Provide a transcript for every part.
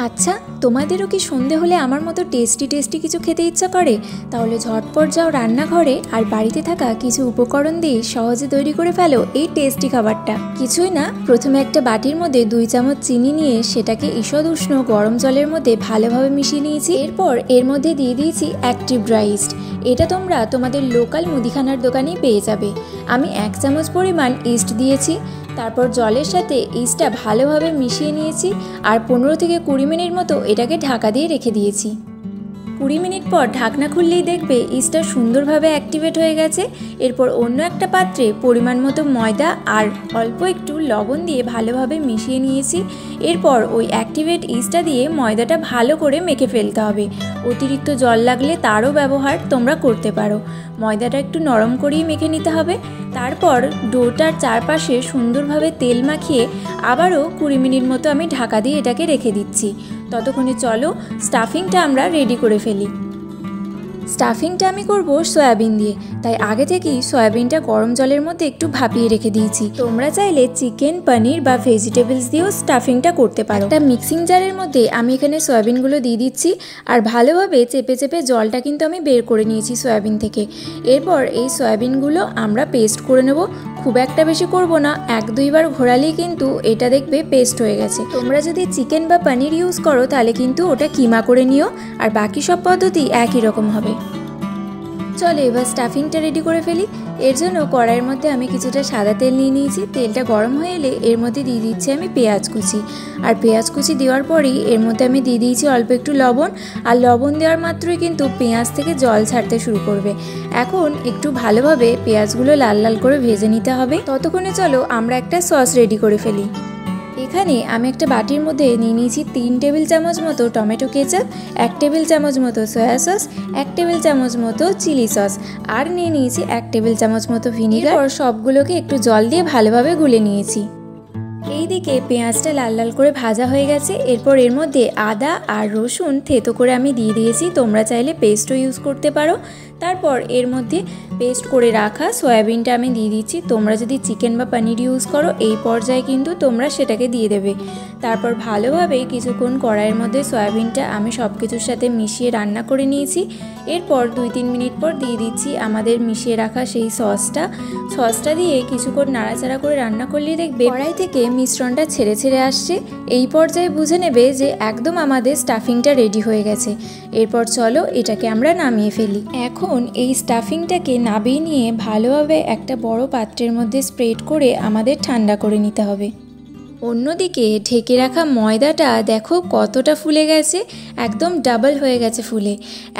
আচ্ছা, তোমাদেরও কি সন্ধে হলে আমার মতো টেস্টি টেস্টি কিছু খেতে ইচ্ছা করে? তাহলে ঝটপট যাও রান্নাঘরে আর বাড়িতে থাকা কিছু উপকরণ দিয়ে সহজে তৈরি করে ফেলো এই টেস্টি খাবারটা। কিছুই না, প্রথমে একটা বাটির মধ্যে 2 চামচ চিনি নিয়ে সেটাকে ঈষৎ উষ্ণ গরম জলের মধ্যে ভালোভাবে মিশিয়ে নিয়েছি। এরপর এর মধ্যে দিয়ে দিয়েছি অ্যাক্টিভ ড্রাই ইস্ট। এটা তোমরা তোমাদের লোকাল মুদিখানার দোকানেই পেয়ে যাবে। আমি 1 চামচ পরিমাণ ইস্ট দিয়েছি। তারপর জলের সাথে ইস্টটা ভালোভাবে মিশিয়ে নিয়েছি আর 15 থেকে 20 মিনিট মতো এটাকে ঢাকা দিয়ে রেখে দিয়েছি। 20 মিনিট পর ঢাকনা খুললেই দেখবে ইস্টটা সুন্দরভাবে অ্যাক্টিভেট হয়ে গেছে। এরপর অন্য একটা পাত্রে পরিমাণ মতো ময়দা আর অল্প একটু লবণ দিয়ে ভালোভাবে মিশিয়ে নিয়েছি। এরপর ওই অ্যাক্টিভেট ইস্টটা দিয়ে ময়দাটা ভালো করে মেখে ফেলতে হবে। অতিরিক্ত জল লাগলে তারও ব্যবহার তোমরা করতে পারো। ময়দাটা একটু নরম করেই মেখে নিতে হবে। তারপর ডোটার চারপাশে সুন্দরভাবে তেল মাখিয়ে আবারও 20 মিনিট মতো আমি ঢাকা দিয়ে এটাকে রেখে দিচ্ছি। ততক্ষণে চলো স্টাফিংটা আমরা রেডি করে ফেলি। স্টাফিংটা আমি করব সয়াবিন দিয়ে, তাই আগে থেকেই সয়াবিনটা গরম জলের মধ্যে একটু ভাপিয়ে রেখে দিয়েছি। তোমরা চাইলে চিকেন, পনির বা ভেজিটেবলস দিয়েও স্টাফিংটা করতে পারো। একটা মিক্সিং জারের মধ্যে আমি এখানে সয়াবিনগুলো দিয়ে দিচ্ছি আর ভালোভাবে চেপে চেপে জলটা কিন্তু আমি বের করে নিয়েছি সয়াবিন থেকে। এরপর এই সয়াবিনগুলো আমরা পেস্ট করে নেব। খুব একটা বেশি করব না, 1-2 বার ঘোরালেই কিন্তু এটা দেখবে পেস্ট হয়ে গেছে। তোমরা যদি চিকেন বা পনির ইউজ করো তাহলে কিন্তু ওটা কিমা করে নিও, আর বাকি সব পদ্ধতি একই রকম হবে। চলো এবার স্টাফিংটা রেডি করে ফেলি। এর জন্য কড়াইয়ের মধ্যে আমি কিছুটা সাদা তেল নিয়ে নিয়েছি। তেলটা গরম হয়ে এলে এর মধ্যে দিয়ে দিচ্ছি আমি পেঁয়াজ কুচি। আর পেঁয়াজ কুচি দেওয়ার পরেই এর মধ্যে আমি দিয়ে দিয়েছি অল্প একটু লবণ। আর লবণ দেওয়ার মাত্রই কিন্তু পেঁয়াজ থেকে জল ছাড়তে শুরু করবে। এখন একটু ভালোভাবে পেঁয়াজগুলো লাল লাল করে ভেজে নিতে হবে। ততক্ষণে চলো আমরা একটা সস রেডি করে ফেলি। এখানে আমি একটা বাটির মধ্যে নিয়ে নিয়েছি 3 টেবিল চামচ মতো টমেটো কেচাপ, 1 টেবিল চামচ মতো সয়া সস, 1 টেবিল চামচ মতো চিলি সস, আর নিয়ে নিয়েছি 1 টেবিল চামচ মতো ভিনিগার। আর সবগুলোকে একটু জল দিয়ে ভালোভাবে গুলে নিয়েছি। এইদিকে পেঁয়াজটা লাল লাল করে ভাজা হয়ে গেছে। এরপর এর মধ্যে আদা আর রসুন থেতো করে আমি দিয়ে দিয়েছি। তোমরা চাইলে পেস্টও ইউজ করতে পারো। তারপর এর মধ্যে পেস্ট করে রাখা সয়াবিনটা আমি দিয়ে দিচ্ছি। তোমরা যদি চিকেন বা পনির ইউজ করো এই পর্যায়ে কিন্তু তোমরা সেটাকে দিয়ে দেবে। তারপর ভালোভাবে কিছুক্ষণ কড়াইয়ের মধ্যে সয়াবিনটা আমি সব কিছুর সাথে মিশিয়ে রান্না করে নিয়েছি। এরপর 2-3 মিনিট পর দিয়ে দিচ্ছি আমাদের মিশিয়ে রাখা সেই সসটা দিয়ে কিছুক্ষণ নাড়াচাড়া করে রান্না করলেই দেখবে কড়াই থেকে মিশ্রণটা ছেড়ে ছেড়ে আসছে। এই পর্যায়ে বুঝে নেবে যে একদম আমাদের স্টাফিংটা রেডি হয়ে গেছে। এরপর চলো এটাকে আমরা নামিয়ে ফেলি। এখন এই স্টাফিংটাকে নামিয়ে নিয়ে ভালোভাবে একটা বড় পাত্রের মধ্যে স্প্রেড করে আমাদের ঠান্ডা করে নিতে হবে। অন্যদিকে ঢেকে রাখা ময়দাটা দেখো কতটা ফুলে গেছে, একদম ডাবল হয়ে গেছে ফুলে।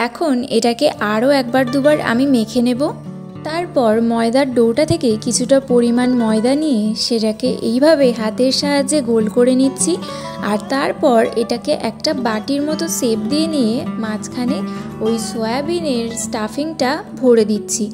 এখন এটাকে আরও 1-2 বার আমি মেখে নেব। তারপর ময়দার ডোটা থেকে কিছুটা পরিমাণ ময়দা নিয়ে সেটাকে এইভাবে হাতের সাহায্যে গোল করে নিচ্ছি। আর তারপর এটাকে একটা বাটির মতো শেপ দিয়ে নিয়ে মাঝখানে ওই সয়াবিনের স্টাফিংটা ভরে দিচ্ছি।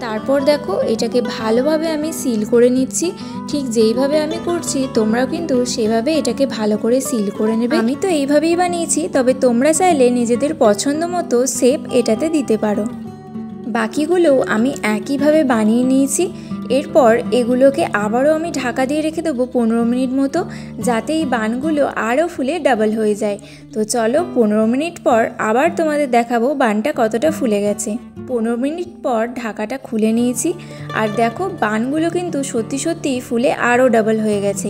তারপর দেখো এটাকে ভালোভাবে আমি সিল করে নিচ্ছি। ঠিক যেইভাবে আমি করছি তোমরাও কিন্তু সেভাবে এটাকে ভালো করে সিল করে নেবে। আমি তো এইভাবেই বানিয়েছি, তবে তোমরা চাইলে নিজেদের পছন্দ মতো শেপ এটাতে দিতে পারো। বাকিগুলো আমি একইভাবে বানিয়ে নিয়েছি। এরপর এগুলোকে আবারও আমি ঢাকা দিয়ে রেখে দেবো 15 মিনিট মতো, যাতে এই বানগুলো আরও ফুলে ডাবল হয়ে যায়। তো চলো 15 মিনিট পর আবার তোমাদের দেখাবো বানটা কতটা ফুলে গেছে। 15 মিনিট পর ঢাকাটা খুলে নিয়েছি আর দেখো বানগুলো কিন্তু সত্যি সত্যি ফুলে আরও ডাবল হয়ে গেছে।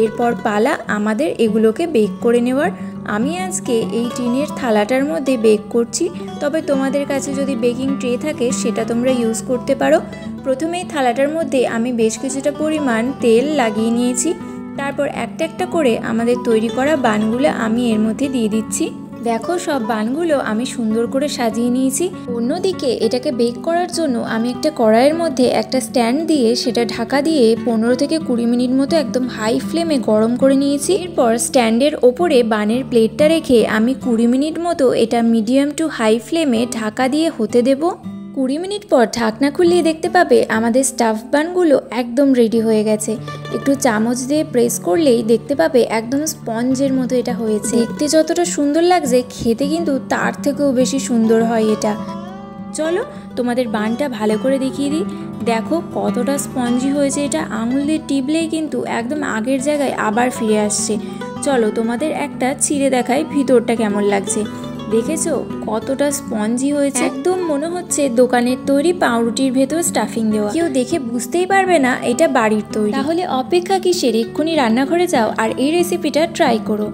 এরপর পালা আমাদের এগুলোকে বেক করে নেওয়ার। আমি আজকে এই টিনের থালাটার মধ্যে বেক করছি, তবে তোমাদের কাছে যদি বেকিং ট্রে থাকে সেটা তোমরা ইউজ করতে পারো। প্রথমে এই থালাটার মধ্যে আমি বেশ কিছুটা পরিমাণ তেল লাগিয়ে নিয়েছি। তারপর একটা একটা করে আমাদের তৈরি করা বানগুলো আমি এর মধ্যে দিয়ে দিচ্ছি। দেখো সব বানগুলো আমি সুন্দর করে সাজিয়ে নিয়েছি। অন্যদিকে এটাকে বেক করার জন্য আমি একটা কড়াইয়ের মধ্যে একটা স্ট্যান্ড দিয়ে সেটা ঢাকা দিয়ে 15 থেকে 20 মিনিট মতো একদম হাই ফ্লেমে গরম করে নিয়েছি। এরপর স্ট্যান্ডের ওপরে বানের প্লেটটা রেখে আমি 20 মিনিট মতো এটা মিডিয়াম টু হাই ফ্লেমে ঢাকা দিয়ে হতে দেবো। 20 মিনিট পর ঢাকনা খুললেই দেখতে পাবে আমাদের স্টাফ বানগুলো একদম রেডি হয়ে গেছে। একটু চামচ দিয়ে প্রেস করলেই দেখতে পাবে একদম স্পঞ্জের মতো এটা হয়েছে। দেখতে যতটা সুন্দর লাগছে খেতে কিন্তু তার থেকেও বেশি সুন্দর হয় এটা। চলো তোমাদের বানটা ভালো করে দেখিয়ে দিই। দেখো কতটা স্পঞ্জি হয়েছে এটা, আঙুল দিয়ে টিপলেই কিন্তু একদম আগের জায়গায় আবার ফিরে আসছে। চলো তোমাদের একটা ছিঁড়ে দেখাই ভিতরটা কেমন লাগছে। দেখেছো কতটা স্পঞ্জি হয়েছে, একদম মনে হচ্ছে দোকানের তৈরি পাউরুটির ভেতর স্টাফিং দেওয়া। কেউ দেখে বুঝতেই পারবে না এটা বাড়ির তৈরি। তাহলে অপেক্ষা কিসের, এক্ষুনি রান্নাঘরে যাও আর এই রেসিপিটা ট্রাই করো।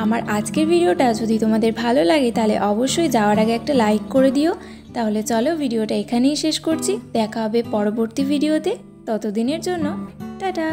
আমার আজকের ভিডিওটা যদি তোমাদের ভালো লাগে তাহলে অবশ্যই যাওয়ার আগে একটা লাইক করে দিও। তাহলে চলো ভিডিওটা এখানেই শেষ করছি, দেখা হবে পরবর্তী ভিডিওতে। ততদিনের জন্য টাটা।